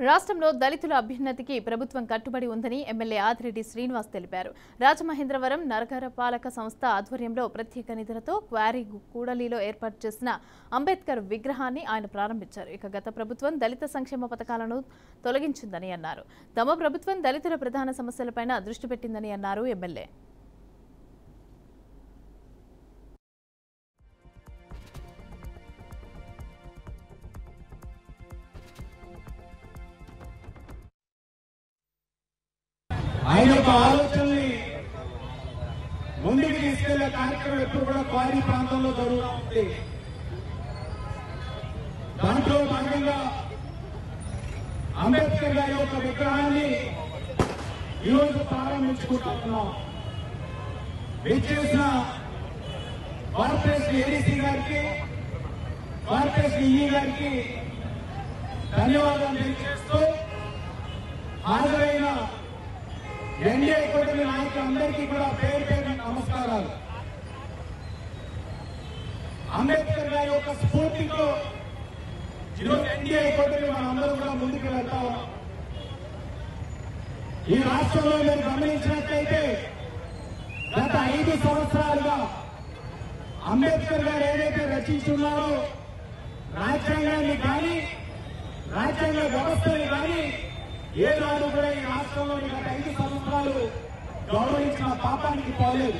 రాష్ట్రంలో దళితుల అభ్యున్నతికి ప్రభుత్వం కట్టుబడి ఉందని ఎమ్మెల్యే ఆదిరెడ్డి శ్రీనివాస్ తెలిపారు. రాజమహేంద్రవరం నగరపాలక సంస్థ ఆధ్వర్యంలో ప్రత్యేక నిధులతో క్వారీ కూడలిలో ఏర్పాటు చేసిన అంబేద్కర్ విగ్రహాన్ని ఆయన ప్రారంభించారు. ఇక గత ప్రభుత్వం దళిత సంక్షేమ పథకాలను తొలగించిందని అన్నారు. తమ ప్రభుత్వం దళితుల ప్రధాన సమస్యలపైన దృష్టి పెట్టిందని అన్నారు ఎమ్మెల్యే. ఆయన యొక్క ఆలోచనని ముందుకు తీసుకెళ్లే కార్యక్రమం ఎప్పుడు కూడా క్వారీ ప్రాంతంలో జరుగుతూ ఉంది. దాంట్లో భాగంగా అంబేద్కర్ గారి యొక్క విగ్రహాన్ని ఈరోజు ప్రారంభించుకుంటున్నాం. విచ్చేసిన కార్పొరేషన్ ఏడీసీ గారికి, కార్పొరేషన్ ఈఈ గారికి ధన్యవాదాలు తెలియజేస్తూ హాజరైన ఎన్డీఏ కూటమి నాయకులందరికీ కూడా పేరు పేరు నమస్కారాలు. అంబేద్కర్ గారి యొక్క స్ఫూర్తితో ఈరోజు ఎన్డీఏ కూటమి మనందరూ కూడా ముందుకు వెళ్తాం. ఈ రాష్ట్రంలో మీరు గమనించినట్లయితే గత 5 సంవత్సరాలుగా అంబేద్కర్ గారు ఏదైతే రచించున్నారో రాజ్యాంగాన్ని కానీ రాజ్యాంగ వ్యవస్థని కానీ ఏనాడు కూడా ఈ రాష్ట్రంలో గత 5 సంవత్సరాలు గౌరవించిన పాపానికి పోలేదు.